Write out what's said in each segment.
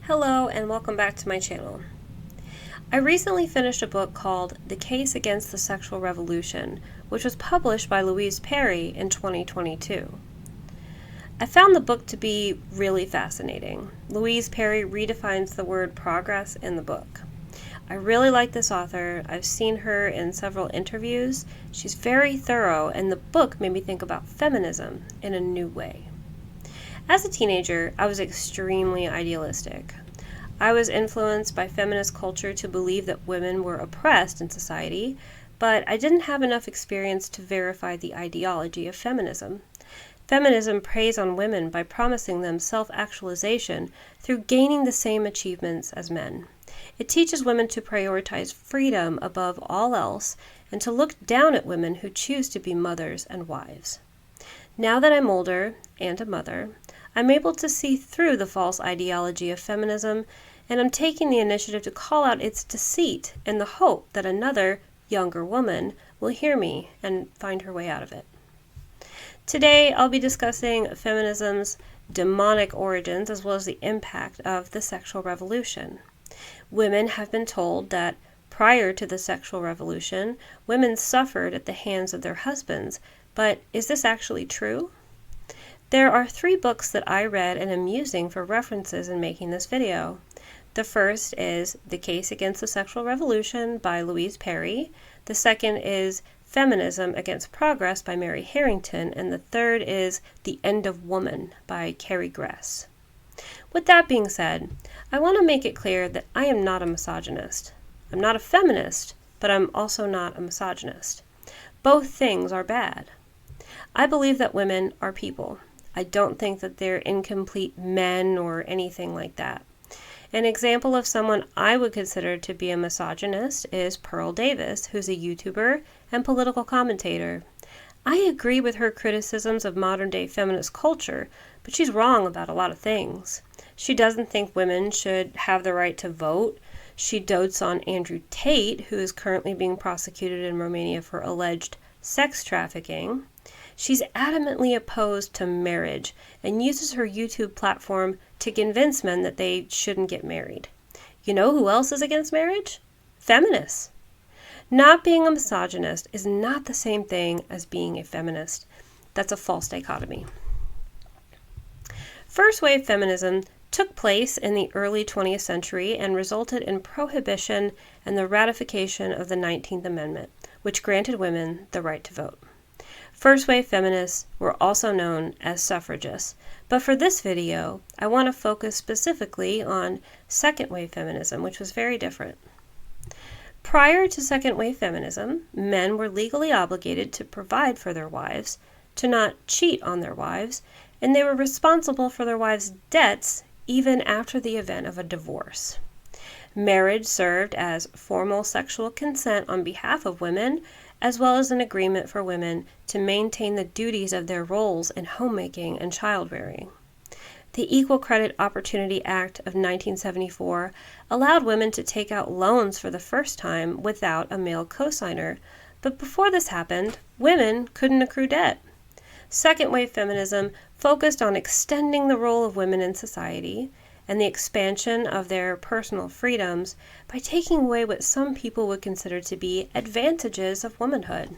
Hello and welcome back to my channel. I recently finished a book called The Case Against the Sexual Revolution, which was published by Louise Perry in 2022. I found the book to be really fascinating. Louise Perry redefines the word progress in the book. I really like this author. I've seen her in several interviews. She's very thorough, and the book made me think about feminism in a new way. As a teenager, I was extremely idealistic. I was influenced by feminist culture to believe that women were oppressed in society, but I didn't have enough experience to verify the ideology of feminism. Feminism preys on women by promising them self-actualization through gaining the same achievements as men. It teaches women to prioritize freedom above all else and to look down at women who choose to be mothers and wives. Now that I'm older and a mother, I'm able to see through the false ideology of feminism, and I'm taking the initiative to call out its deceit in the hope that another, younger woman will hear me and find her way out of it. Today, I'll be discussing feminism's demonic origins as well as the impact of the sexual revolution. Women have been told that prior to the sexual revolution, women suffered at the hands of their husbands, but is this actually true? There are 3 books that I read and am using for references in making this video. The first is The Case Against the Sexual Revolution by Louise Perry. The second is Feminism Against Progress by Mary Harrington. And the third is The End of Woman by Carrie Gress. With that being said, I want to make it clear that I am not a misogynist. I'm not a feminist, but I'm also not a misogynist. Both things are bad. I believe that women are people. I don't think that they're incomplete men or anything like that. An example of someone I would consider to be a misogynist is Pearl Davis, who's a YouTuber and political commentator. I agree with her criticisms of modern-day feminist culture, but she's wrong about a lot of things. She doesn't think women should have the right to vote. She dotes on Andrew Tate, who is currently being prosecuted in Romania for alleged sex trafficking. She's adamantly opposed to marriage and uses her YouTube platform to convince men that they shouldn't get married. You know who else is against marriage? Feminists. Not being a misogynist is not the same thing as being a feminist. That's a false dichotomy. First wave feminism took place in the early 20th century and resulted in prohibition and the ratification of the 19th Amendment, which granted women the right to vote. First-wave feminists were also known as suffragists, but for this video, I want to focus specifically on second-wave feminism, which was very different. Prior to second-wave feminism, men were legally obligated to provide for their wives, to not cheat on their wives, and they were responsible for their wives' debts even after the event of a divorce. Marriage served as formal sexual consent on behalf of women, as well as an agreement for women to maintain the duties of their roles in homemaking and childbearing. The Equal Credit Opportunity Act of 1974 allowed women to take out loans for the first time without a male cosigner, but before this happened, women couldn't accrue debt. Second-wave feminism focused on extending the role of women in society and the expansion of their personal freedoms by taking away what some people would consider to be advantages of womanhood.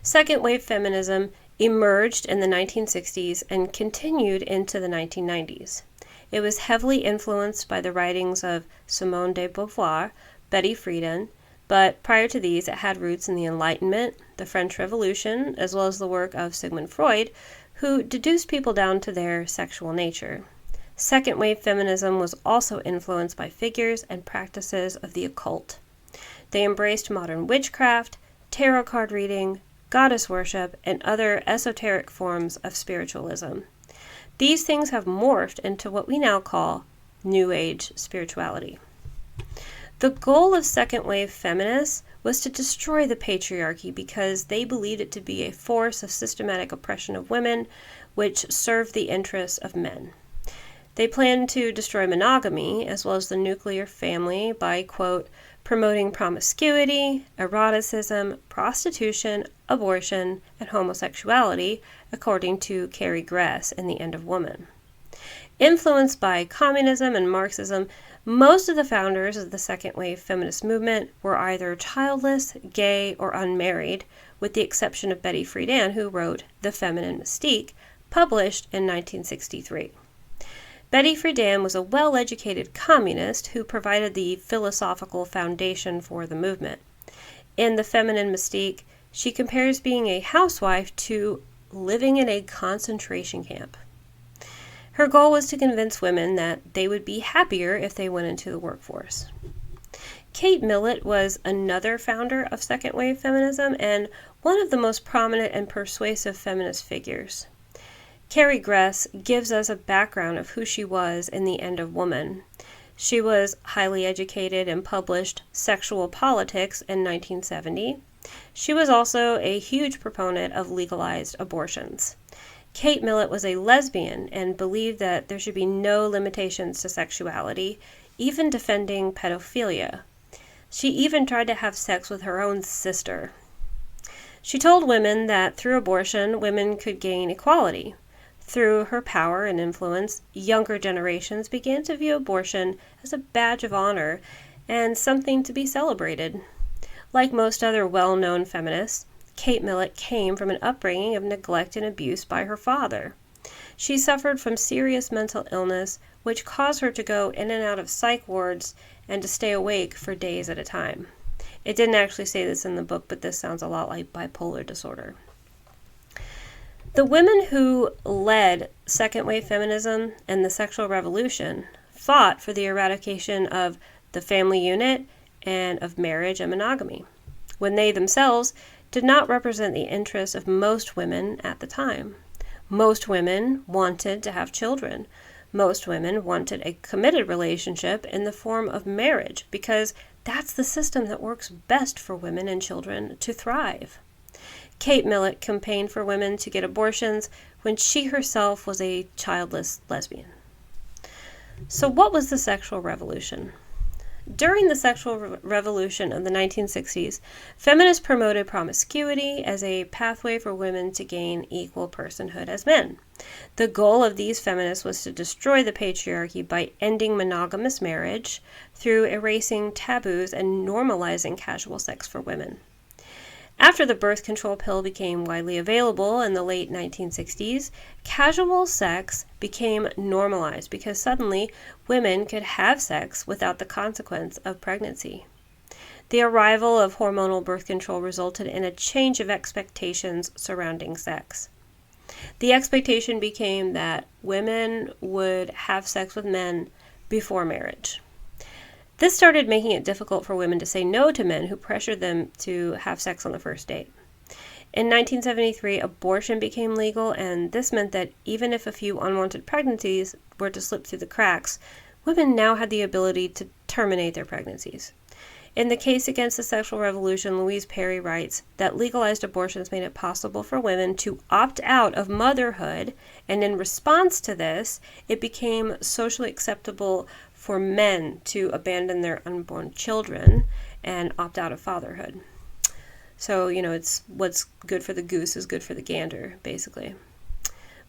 Second-wave feminism emerged in the 1960s and continued into the 1990s. It was heavily influenced by the writings of Simone de Beauvoir, Betty Friedan, but prior to these it had roots in the Enlightenment, the French Revolution, as well as the work of Sigmund Freud, who deduced people down to their sexual nature. Second-wave feminism was also influenced by figures and practices of the occult. They embraced modern witchcraft, tarot card reading, goddess worship, and other esoteric forms of spiritualism. These things have morphed into what we now call New Age spirituality. The goal of second-wave feminists was to destroy the patriarchy because they believed it to be a force of systematic oppression of women, which served the interests of men. They planned to destroy monogamy as well as the nuclear family by, quote, promoting promiscuity, eroticism, prostitution, abortion, and homosexuality, according to Carrie Gress in The End of Woman. Influenced by communism and Marxism, most of the founders of the second wave feminist movement were either childless, gay, or unmarried, with the exception of Betty Friedan, who wrote The Feminine Mystique, published in 1963. Betty Friedan was a well-educated communist who provided the philosophical foundation for the movement. In The Feminine Mystique, she compares being a housewife to living in a concentration camp. Her goal was to convince women that they would be happier if they went into the workforce. Kate Millett was another founder of second-wave feminism and one of the most prominent and persuasive feminist figures. Carrie Gress gives us a background of who she was in The End of Woman. She was highly educated and published Sexual Politics in 1970. She was also a huge proponent of legalized abortions. Kate Millett was a lesbian and believed that there should be no limitations to sexuality, even defending pedophilia. She even tried to have sex with her own sister. She told women that through abortion, women could gain equality. Through her power and influence, younger generations began to view abortion as a badge of honor and something to be celebrated. Like most other well-known feminists, Kate Millett came from an upbringing of neglect and abuse by her father. She suffered from serious mental illness, which caused her to go in and out of psych wards and to stay awake for days at a time. It didn't actually say this in the book, but this sounds a lot like bipolar disorder. The women who led second-wave feminism and the sexual revolution fought for the eradication of the family unit and of marriage and monogamy, when they themselves did not represent the interests of most women at the time. Most women wanted to have children. Most women wanted a committed relationship in the form of marriage because that's the system that works best for women and children to thrive. Kate Millett campaigned for women to get abortions when she herself was a childless lesbian. So what was the sexual revolution? During the sexual revolution of the 1960s, feminists promoted promiscuity as a pathway for women to gain equal personhood as men. The goal of these feminists was to destroy the patriarchy by ending monogamous marriage through erasing taboos and normalizing casual sex for women. After the birth control pill became widely available in the late 1960s, casual sex became normalized because suddenly women could have sex without the consequence of pregnancy. The arrival of hormonal birth control resulted in a change of expectations surrounding sex. The expectation became that women would have sex with men before marriage. This started making it difficult for women to say no to men who pressured them to have sex on the first date. In 1973, abortion became legal, and this meant that even if a few unwanted pregnancies were to slip through the cracks, women now had the ability to terminate their pregnancies. In the case against the sexual revolution, Louise Perry writes that legalized abortions made it possible for women to opt out of motherhood, and in response to this, it became socially acceptable for men to abandon their unborn children and opt out of fatherhood. So, it's what's good for the goose is good for the gander, basically.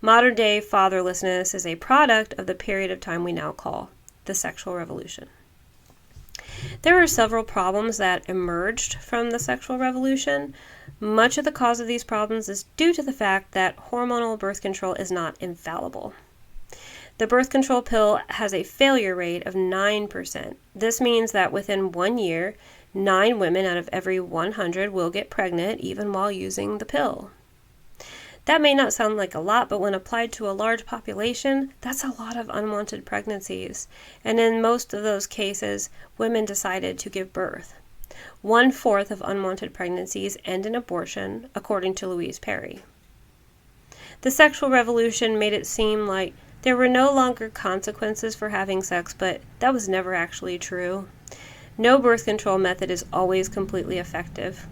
Modern day fatherlessness is a product of the period of time we now call the sexual revolution. There are several problems that emerged from the sexual revolution. Much of the cause of these problems is due to the fact that hormonal birth control is not infallible. The birth control pill has a failure rate of 9%. This means that within 1 year, 9 women out of every 100 will get pregnant even while using the pill. That may not sound like a lot, but when applied to a large population, that's a lot of unwanted pregnancies. And in most of those cases, women decided to give birth. 1/4 of unwanted pregnancies end in abortion, according to Louise Perry. The sexual revolution made it seem like there were no longer consequences for having sex, but that was never actually true. No birth control method is always completely effective.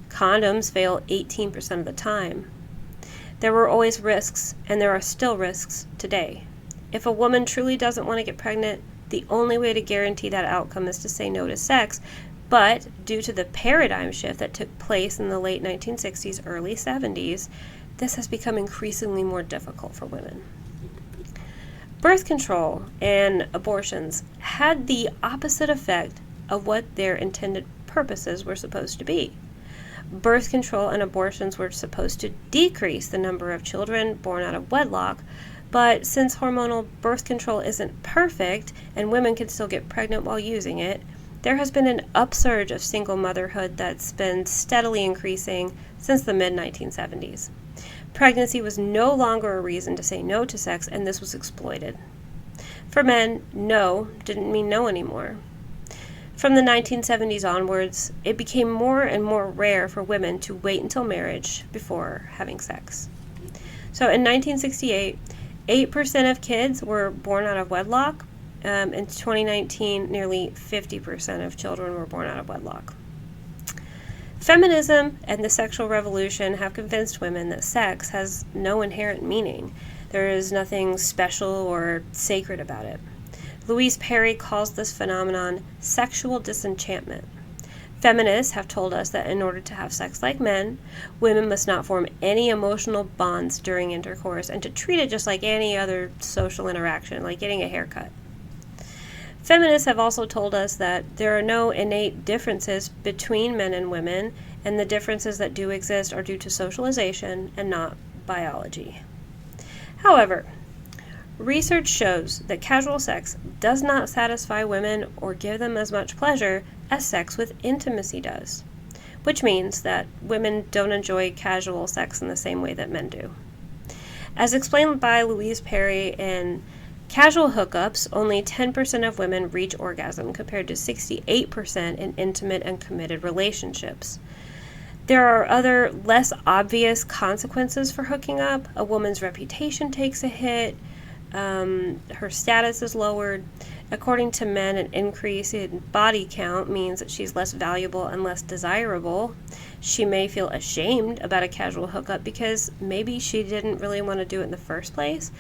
Condoms fail 18% of the time. There were always risks, and there are still risks today. If a woman truly doesn't want to get pregnant, the only way to guarantee that outcome is to say no to sex, but due to the paradigm shift that took place in the late 1960s, early 70s, this has become increasingly more difficult for women. Birth control and abortions had the opposite effect of what their intended purposes were supposed to be. Birth control and abortions were supposed to decrease the number of children born out of wedlock, but since hormonal birth control isn't perfect and women can still get pregnant while using it, there has been an upsurge of single motherhood that's been steadily increasing since the mid-1970s. Pregnancy was no longer a reason to say no to sex, and this was exploited. For men, no didn't mean no anymore. From the 1970s onwards, it became more and more rare for women to wait until marriage before having sex. So in 1968, 8% of kids were born out of wedlock. In 2019, nearly 50% of children were born out of wedlock. Feminism and the sexual revolution have convinced women that sex has no inherent meaning. There is nothing special or sacred about it. Louise Perry calls this phenomenon sexual disenchantment. Feminists have told us that in order to have sex like men, women must not form any emotional bonds during intercourse and to treat it just like any other social interaction, like getting a haircut. Feminists have also told us that there are no innate differences between men and women, and the differences that do exist are due to socialization and not biology. However, research shows that casual sex does not satisfy women or give them as much pleasure as sex with intimacy does, which means that women don't enjoy casual sex in the same way that men do. As explained by Louise Perry in Casual Hookups, only 10% of women reach orgasm compared to 68% in intimate and committed relationships. There are other less obvious consequences for hooking up. A woman's reputation takes a hit. Her status is lowered. According to men, an increase in body count means that she's less valuable and less desirable. She may feel ashamed about a casual hookup because maybe she didn't really want to do it in the first place,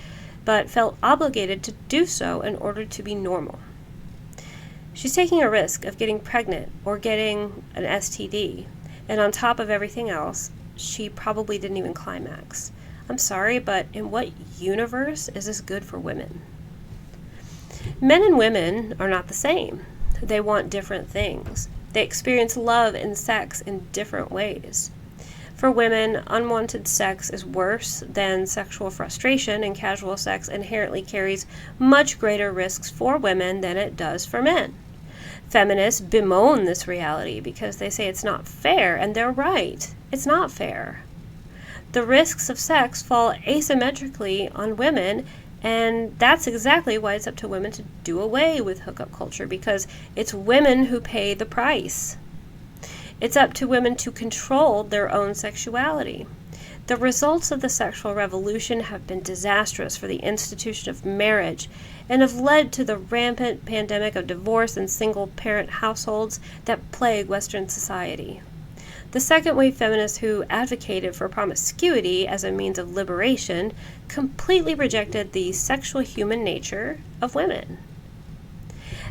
but felt obligated to do so in order to be normal. She's taking a risk of getting pregnant or getting an STD, and on top of everything else, she probably didn't even climax. I'm sorry, but in what universe is this good for women? Men and women are not the same. They want different things. They experience love and sex in different ways. For women, unwanted sex is worse than sexual frustration, and casual sex inherently carries much greater risks for women than it does for men. Feminists bemoan this reality because they say it's not fair, and they're right. It's not fair. The risks of sex fall asymmetrically on women, and that's exactly why it's up to women to do away with hookup culture, because it's women who pay the price. It's up to women to control their own sexuality. The results of the sexual revolution have been disastrous for the institution of marriage and have led to the rampant pandemic of divorce and single-parent households that plague Western society. The second-wave feminists who advocated for promiscuity as a means of liberation completely rejected the sexual human nature of women.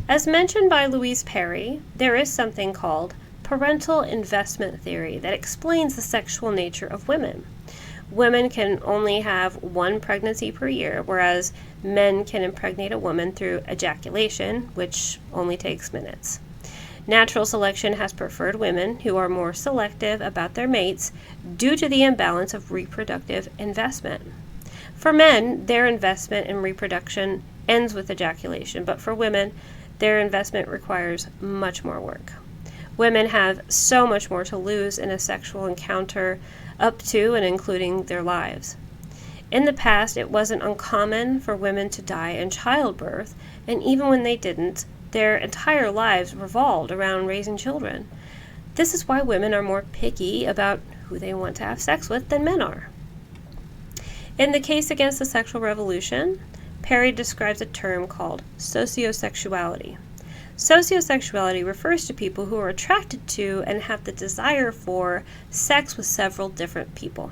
As mentioned by Louise Perry, there is something called parental investment theory that explains the sexual nature of women. Women can only have one pregnancy per year, whereas men can impregnate a woman through ejaculation, which only takes minutes. Natural selection has preferred women who are more selective about their mates due to the imbalance of reproductive investment. For men, their investment in reproduction ends with ejaculation, but for women, their investment requires much more work. Women have so much more to lose in a sexual encounter, up to and including their lives. In the past, it wasn't uncommon for women to die in childbirth, and even when they didn't, their entire lives revolved around raising children. This is why women are more picky about who they want to have sex with than men are. In the case against the sexual revolution, Perry describes a term called sociosexuality. Sociosexuality refers to people who are attracted to and have the desire for sex with several different people.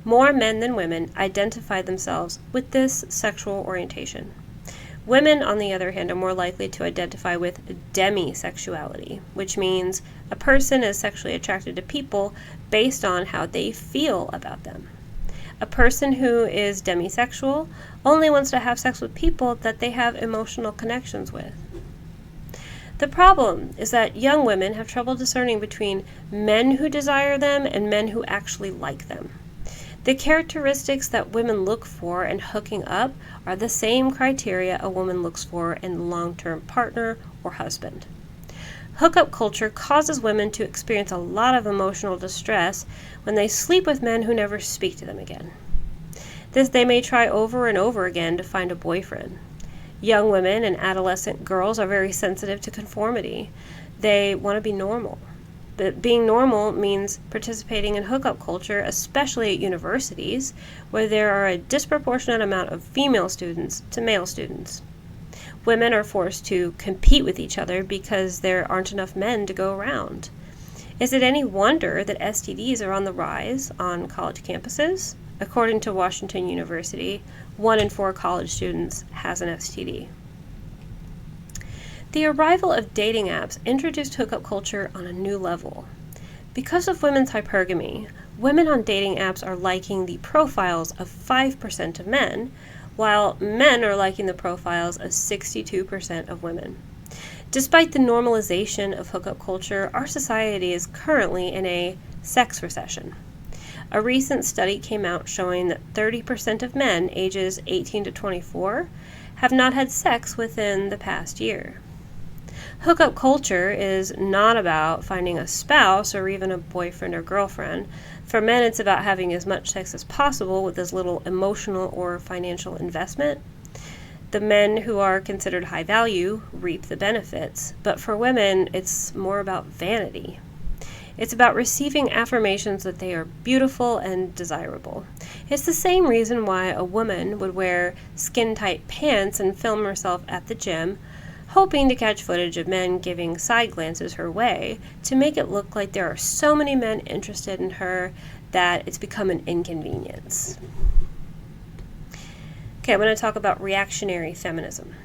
More men than women identify themselves with this sexual orientation. Women, on the other hand, are more likely to identify with demisexuality, which means a person is sexually attracted to people based on how they feel about them. A person who is demisexual only wants to have sex with people that they have emotional connections with. The problem is that young women have trouble discerning between men who desire them and men who actually like them. The characteristics that women look for in hooking up are the same criteria a woman looks for in a long-term partner or husband. Hookup culture causes women to experience a lot of emotional distress when they sleep with men who never speak to them again. They may try over and over again to find a boyfriend. Young women and adolescent girls are very sensitive to conformity. They want to be normal. But being normal means participating in hookup culture, especially at universities, where there are a disproportionate amount of female students to male students. Women are forced to compete with each other because there aren't enough men to go around. Is it any wonder that STDs are on the rise on college campuses? According to Washington University, 1 in 4 college students has an STD. The arrival of dating apps introduced hookup culture on a new level. Because of women's hypergamy, women on dating apps are liking the profiles of 5% of men, while men are liking the profiles of 62% of women. Despite the normalization of hookup culture, our society is currently in a sex recession. A recent study came out showing that 30% of men ages 18 to 24 have not had sex within the past year. Hookup culture is not about finding a spouse or even a boyfriend or girlfriend. For men, it's about having as much sex as possible with as little emotional or financial investment. The men who are considered high value reap the benefits, but for women, it's more about vanity. It's about receiving affirmations that they are beautiful and desirable. It's the same reason why a woman would wear skin-tight pants and film herself at the gym, hoping to catch footage of men giving side glances her way to make it look like there are so many men interested in her that it's become an inconvenience. Okay, I'm going to talk about reactionary feminism.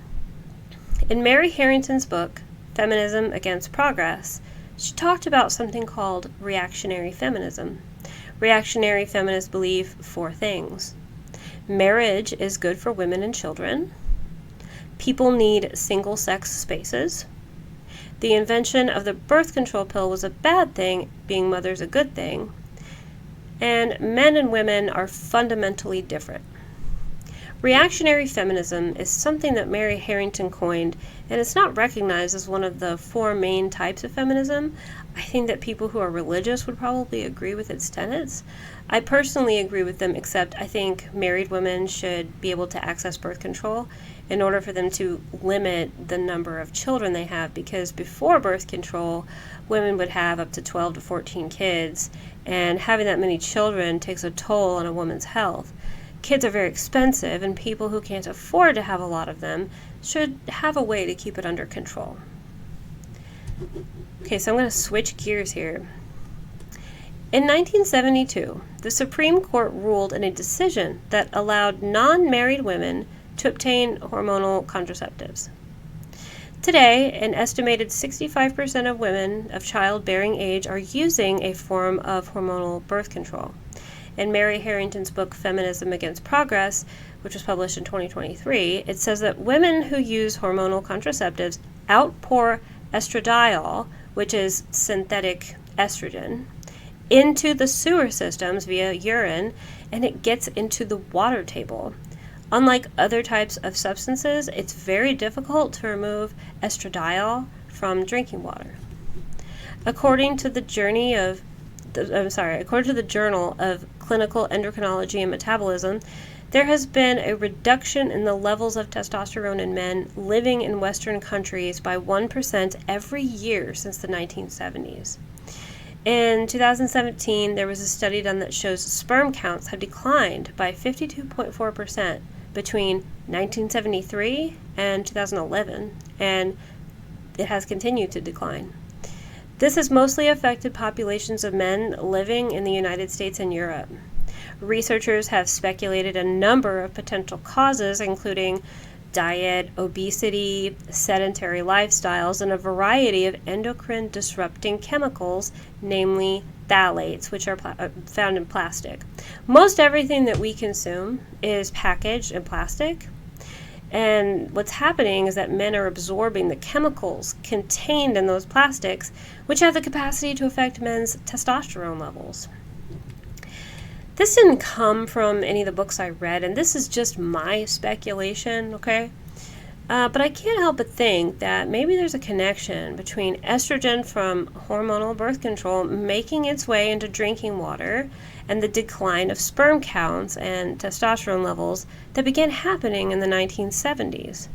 In Mary Harrington's book, Feminism Against Progress, she talked about something called reactionary feminism. Reactionary feminists believe 4 things. Marriage is good for women and children. People need single-sex spaces. The invention of the birth control pill was a bad thing, being mothers a good thing. And men and women are fundamentally different. Reactionary feminism is something that Mary Harrington coined, and it's not recognized as one of the 4 main types of feminism. I think that people who are religious would probably agree with its tenets. I personally agree with them, except I think married women should be able to access birth control in order for them to limit the number of children they have, because before birth control, women would have up to 12 to 14 kids, and having that many children takes a toll on a woman's health. Kids are very expensive, and people who can't afford to have a lot of them should have a way to keep it under control. Okay, so I'm going to switch gears here. In 1972, the Supreme Court ruled in a decision that allowed non-married women to obtain hormonal contraceptives. Today, an estimated 65% of women of childbearing age are using a form of hormonal birth control. In Mary Harrington's book, Feminism Against Progress, which was published in 2023, it says that women who use hormonal contraceptives outpour estradiol, which is synthetic estrogen, into the sewer systems via urine, and it gets into the water table. Unlike other types of substances, it's very difficult to remove estradiol from drinking water. According to the Journal of Clinical Endocrinology and Metabolism, there has been a reduction in the levels of testosterone in men living in Western countries by 1% every year since the 1970s. In 2017, there was a study done that shows sperm counts have declined by 52.4% between 1973 and 2011, and it has continued to decline. This has mostly affected populations of men living in the United States and Europe. Researchers have speculated a number of potential causes, including diet, obesity, sedentary lifestyles, and a variety of endocrine disrupting chemicals, namely phthalates, which are found in plastic. Most everything that we consume is packaged in plastic, and what's happening is that men are absorbing the chemicals contained in those plastics, which have the capacity to affect men's testosterone levels. This didn't come from any of the books I read, and this is just my speculation, okay? But I can't help but think that maybe there's a connection between estrogen from hormonal birth control making its way into drinking water and the decline of sperm counts and testosterone levels that began happening in the 1970s,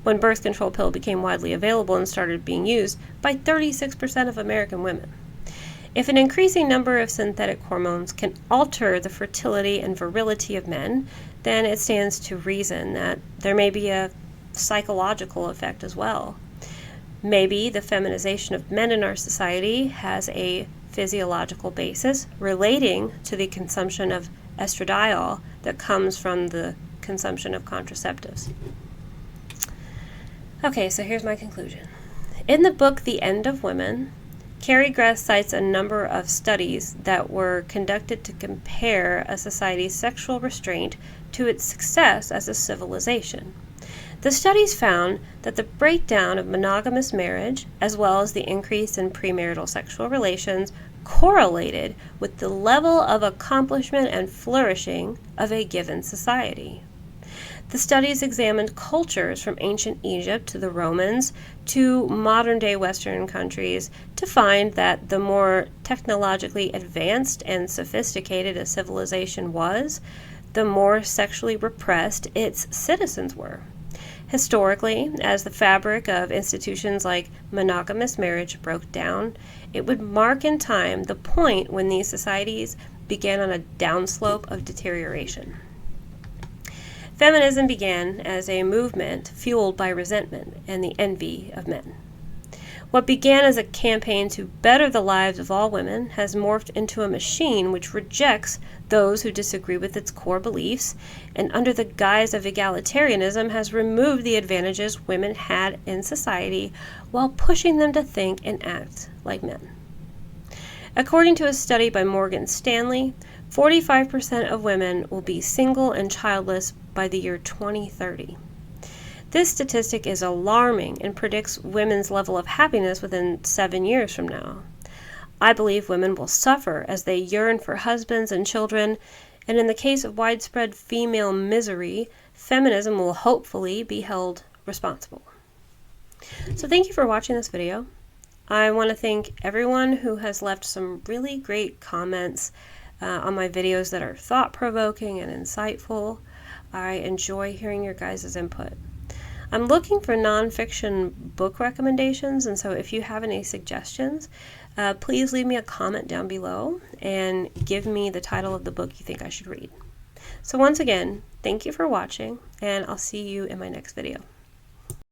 when birth control pill became widely available and started being used by 36% of American women. If an increasing number of synthetic hormones can alter the fertility and virility of men, then it stands to reason that there may be a psychological effect as well. Maybe the feminization of men in our society has a physiological basis relating to the consumption of estradiol that comes from the consumption of contraceptives. Okay, so here's my conclusion. In the book The End of Women, Carrie Gress cites a number of studies that were conducted to compare a society's sexual restraint to its success as a civilization. The studies found that the breakdown of monogamous marriage, as well as the increase in premarital sexual relations, correlated with the level of accomplishment and flourishing of a given society. The studies examined cultures from ancient Egypt to the Romans to modern-day Western countries to find that the more technologically advanced and sophisticated a civilization was, the more sexually repressed its citizens were. Historically, as the fabric of institutions like monogamous marriage broke down, it would mark in time the point when these societies began on a downslope of deterioration. Feminism began as a movement fueled by resentment and the envy of men. What began as a campaign to better the lives of all women has morphed into a machine which rejects those who disagree with its core beliefs, and under the guise of egalitarianism has removed the advantages women had in society while pushing them to think and act like men. According to a study by Morgan Stanley, 45% of women will be single and childless by the year 2030. This statistic is alarming and predicts women's level of happiness within 7 years from now. I believe women will suffer as they yearn for husbands and children, and in the case of widespread female misery, feminism will hopefully be held responsible. So thank you for watching this video. I want to thank everyone who has left some really great comments on my videos that are thought-provoking and insightful. I enjoy hearing your guys' input. I'm looking for nonfiction book recommendations, and so if you have any suggestions, please leave me a comment down below and give me the title of the book you think I should read. So once again, thank you for watching, and I'll see you in my next video.